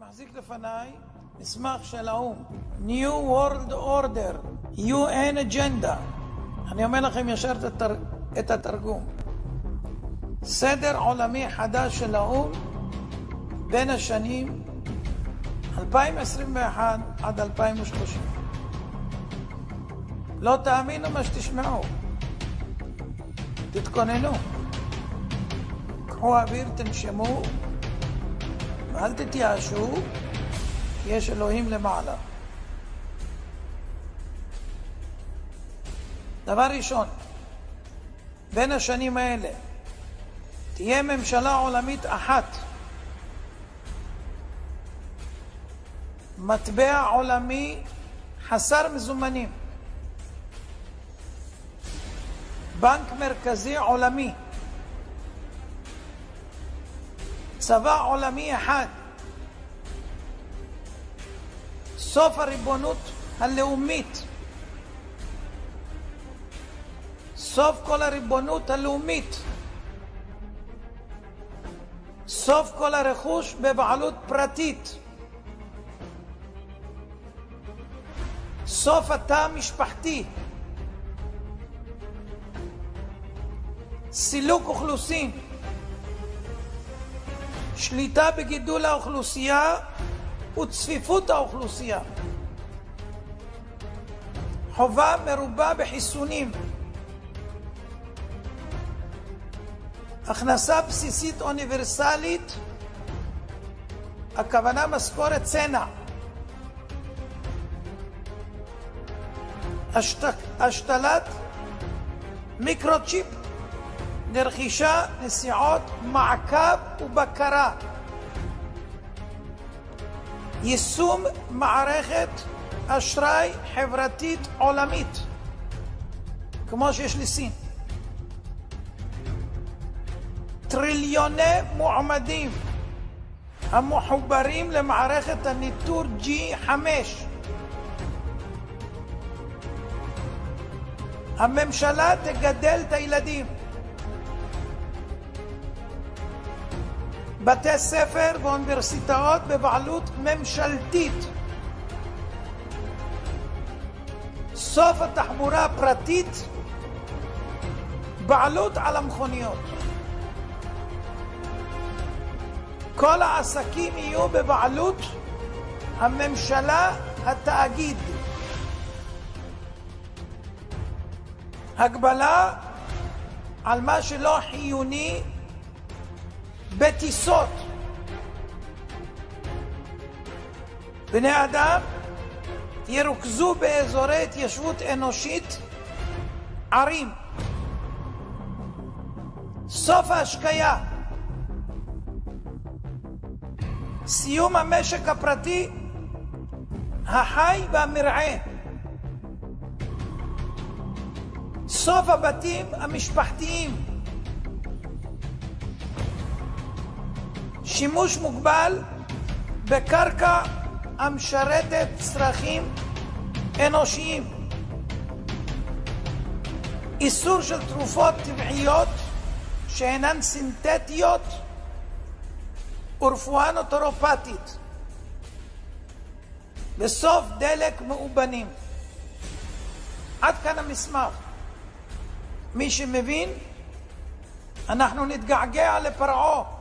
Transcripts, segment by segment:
מחזיק לפניי מסמך של האו"ם, New World Order, UN Agenda. אני אומר לכם ישר את התרגום. סדר עולמי חדש של האו"ם בין השנים 2021 עד 2030. לא תאמינו מה שתשמעו. תתכוננו. קחו אוויר, תנשמו, ואל תתייאשו, יש אלוהים למעלה. דבר ראשון, בין השנים האלה תהיה ממשלה עולמית אחת, מטבע עולמי חסר מזומנים, בנק מרכזי עולמי, צבא עולמי אחד, סוף הריבונות הלאומית, סוף כל הריבונות הלאומית, סוף כל הרכוש בבעלות פרטית, סוף התא המשפחתי, סילוק אוכלוסין, שליטה בגידול האוכלוסייה וצפיפות האוכלוסייה, חובה מרובה בחיסונים, הכנסה בסיסית אוניברסלית, הכוונה משכורת צנע, השתלת מיקרוצ'יפ לרכישה, נסיעות, מעקב ובקרה, יישום מערכת אשראי חברתית עולמית כמו שיש לסין, טריליוני מועמדים המחוברים למערכת הניטור G5, הממשלה תגדל את הילדים, בתי ספר ואוניברסיטאות בבעלות ממשלתית, סוף התחבורה הפרטית, בעלות על המכוניות, כל העסקים יהיו בבעלות הממשלה, התאגיד, הגבלה על מה שלא חיוני בטיסות, בני אדם ירוכזו באזורי התיישבות אנושית, ערים, סוף ההשקיה, סיום המשק הפרטי החי והמרעה, סוף הבתים המשפחתיים, שימוש מוגבל בקרקע המשרתת צרכים אנושיים, איסור של תרופות טבעיות שאינן סינתטיות ורפואה נוטורופטית, בסוף דלק מאובנים. עד כאן המסמך. מי שמבין, אנחנו נתגעגע לפרעה.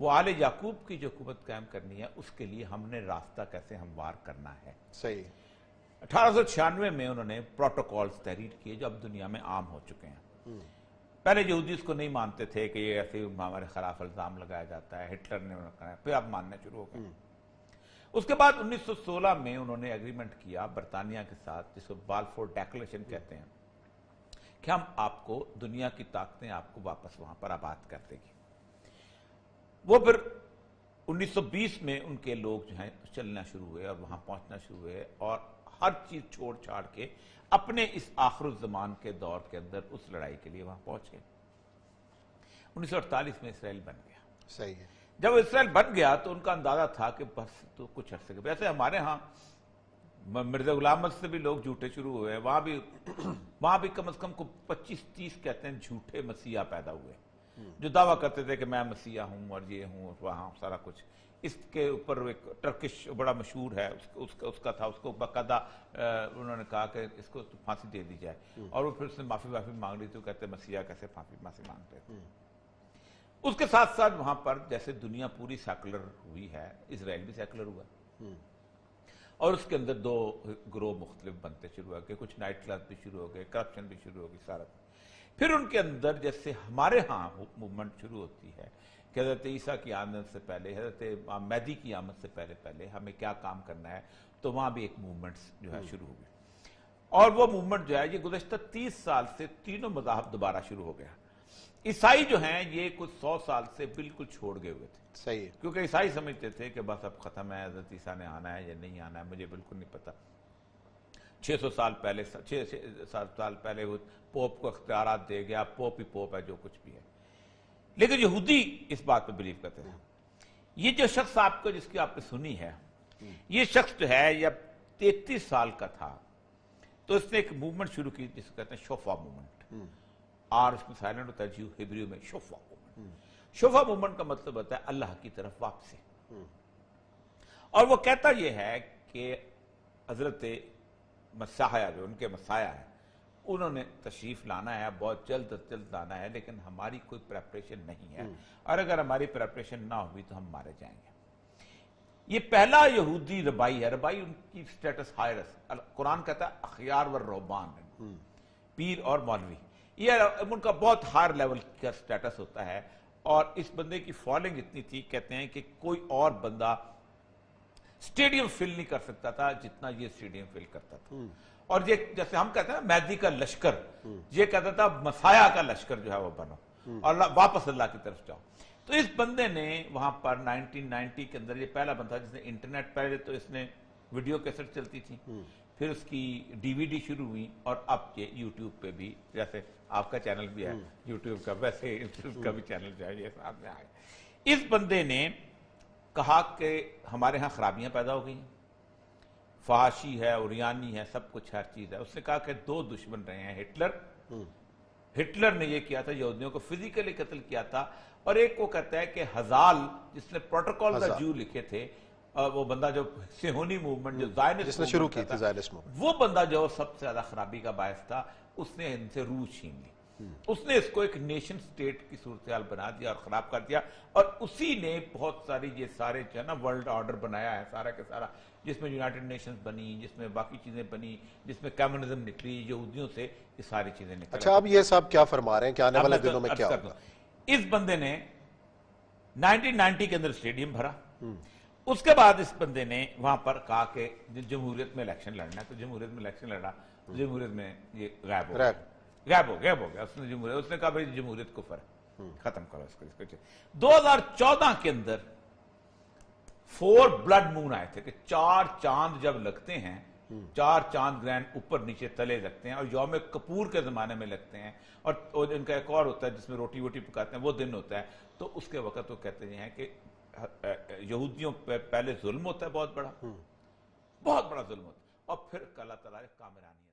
وہ آل یعقوب کی جو حکومت قائم کرنی ہے اس کے لیے ہم نے راستہ کیسے ہموار کرنا ہے. صحیح. 1896 میں انہوں نے پروٹوکولز تحریر کیے جو اب دنیا میں عام ہو چکے ہیں. پہلے یہودی اس کو نہیں مانتے تھے کہ یہ ایسے ہمارے خلاف الزام لگایا جاتا ہے, ہٹلر نے کہا, پھر اب ماننا شروع ہو گئے. اس کے بعد 1916 میں انہوں نے ایگریمنٹ کیا برطانیہ کے ساتھ, جس کو بالفور ڈیکلریشن کہتے ہیں, کہ ہم آپ کو دنیا کی طاقتیں آپ کو واپس وہاں پر آباد کر دے گی. وہ پھر 1920 میں ان کے لوگ جو ہیں چلنا شروع ہوئے اور وہاں پہنچنا شروع ہوئے, اور ہر چیز چھوڑ چھاڑ کے اپنے اس آخر الزمان کے دور کے اندر اس لڑائی کے لیے وہاں پہنچ گئے. 1948 میں اسرائیل بن گیا. صحیح ہے. جب اسرائیل بن گیا تو ان کا اندازہ تھا کہ بس تو کچھ عرصے کے, ویسے ہمارے ہاں مرزا غلام احمد سے بھی لوگ جھوٹے شروع ہوئے, وہاں بھی کم از کم 25-30 کہتے ہیں جھوٹے مسیحا پیدا ہوئے جو دعویٰ کرتے تھے کہ میں مسیحا ہوں اور یہ ہوں, اور وہاں سارا کچھ. اس کے اوپر ایک ٹرکش بڑا مشہور ہے, اس کا تھا, اس کو باقاعدہ انہوں نے کہا کہ اس کو پھانسی دے دی جائے, اور وہ پھر اس نے معافی مانگ لی, تو کہتے مسیحا کیسے پھانسی مانگتے ہیں. اس کے ساتھ ساتھ وہاں پر جیسے دنیا پوری سیکولر ہوئی ہے, اسرائیل بھی سیکولر ہوا, اور اس کے اندر دو گروہ مختلف بنتے شروع ہو گئے, کچھ نائٹ کلب بھی شروع ہو گئے, کرپشن بھی شروع ہو گئی, سارا. پھر ان کے اندر جیسے ہمارے ہاں موومنٹ شروع ہوتی ہے کہ حضرت عیسیٰ کی آمد سے پہلے, حضرت مہدی کی آمد سے پہلے ہمیں کیا کام کرنا ہے, تو وہاں بھی ایک موومنٹ جو ہے شروع ہو گئی. اور وہ موومنٹ جو ہے یہ گزشتہ 30 سال سے تینوں مذاہب دوبارہ شروع ہو گیا. عیسائی جو ہیں یہ کچھ 100 سال سے بالکل چھوڑ گئے ہوئے تھے. صحیح. کیونکہ عیسائی سمجھتے تھے کہ بس اب ختم ہے, حضرت عیسیٰ نے آنا ہے یا نہیں آنا ہے مجھے بالکل نہیں پتا. 600 سال پہلے وہ پوپ کو اختیارات دے گیا, پوپ ہی پوپ ہے, جو کچھ بھی ہے. لیکن یہودی اس بات پہ بلیو کرتے تھے. یہ جو شخص آپ کو جس کی آپ نے سنی ہے, یہ شخص جو ہے یہ 33 سال کا تھا, تو اس نے ایک موومنٹ شروع کی جس کو کہتے ہیں شوفا موومنٹ. آر اس میں سائلنٹ ہوتا ہے, ہبریو میں شوفا موومنٹ. شوفا موومنٹ کا مطلب ہوتا ہے اللہ کی طرف واپسی. اور وہ کہتا یہ ہے کہ حضرت مسیح جو ان کے مسیح ہیں انہوں نے تشریف لانا ہے, بہت جلد از جلد لانا ہے, لیکن ہماری کوئی پریپریشن نہیں ہے, اور اگر ہماری پریپریشن نہ ہوئی تو ہم مارے جائیں گے. یہ پہلا یہودی ربائی ہے. ربائی ان کی سٹیٹس ہائرس, قرآن کہتا ہے اخیار والرہبان, پیر اور مولوی, یہ ان کا بہت ہائر لیول کا سٹیٹس ہوتا ہے. اور اس بندے کی فالوئنگ اتنی تھی, کہتے ہیں کہ کوئی اور بندہ سٹیڈیم فل نہیں کر سکتا تھا جتنا یہ سٹیڈیم فل کرتا تھا. اور یہ جیسے ہم کہتے ہیں مہدی کا لشکر, یہ کہتا تھا مسیح کا لشکر جو ہے وہ بنو اور واپس اللہ کی طرف جاؤ. تو اس بندے نے وہاں پر 1990 کے اندر, یہ پہلا بندہ جس نے انٹرنیٹ, پہلے تو اس نے ویڈیو کیسٹ چلتی تھی, پھر اس کی DVD شروع ہوئی, اور اب یہ یوٹیوب پہ بھی, جیسے آپ کا چینل بھی ہے یوٹیوب کا, ویسے انسٹیٹیوٹ کا بھی چینل جو ہے یہ سامنے آئے. اس بندے نے کہا کہ ہمارے ہاں خرابیاں پیدا ہو گئی ہیں, فحاشی ہے, اوریانی ہے, سب کچھ ہر چیز ہے. اس نے کہا کہ دو دشمن رہے ہیں, ہٹلر نے یہ کیا تھا, یہودیوں کو فزیکلی قتل کیا تھا, اور ایک کو کہتا ہے کہ ہزال جس نے پروٹوکول دا جو لکھے تھے, وہ بندہ جو صہیونی موومنٹ جو جس نے شروع کی تھی, زائنسٹ موومنٹ, وہ بندہ جو سب سے زیادہ خرابی کا باعث تھا, اس نے ان سے روح چھین لی. اس نے اس کو ایک نیشن سٹیٹ کی صورتحال بنا دیا اور خراب کر دیا, اور اسی نے بہت ساری یہ سارے جو ہے نا ورلڈ آرڈر بنایا ہے سارا کے سارا, جس میں یونائٹڈ نیشنز بنی, جس میں باقی چیزیں بنی, جس میں کمیونزم نکلی, یہودیوں سے یہ ساری چیزیں نکلی. اچھا, اب یہ صاحب کیا فرما رہے ہیں کہ آنے والے دنوں میں کیا ہوگا؟ اس بندے نے 1990 کے اندر اسٹیڈیم بھرا. اس کے بعد اس بندے نے وہاں پر کہا کہ جمہوریت میں الیکشن لڑنا ہے, تو جمہوریت میں الیکشن لڑا, جمہوریت میں یہ غائب ہو گیا. اس نے جمہوریت, اس نے کہا بھائی جمہوریت کفر ہے, ختم کرو اس کو. 2014 کے اندر 4 بلڈ مون آئے تھے کہ 4 چاند جب لگتے ہیں, 4 چاند گرینڈ اوپر نیچے تلے لگتے ہیں, اور یوم کپور کے زمانے میں لگتے ہیں, اور ان کا ایک اور ہوتا ہے جس میں روٹی ووٹی پکاتے ہیں, وہ دن ہوتا ہے. تو اس کے وقت وہ کہتے ہیں کہ یہودیوں پہ پہلے ظلم ہوتا ہے, بہت بڑا ظلم ہوتا ہے, اور پھر اللہ تعالیٰ کامرانی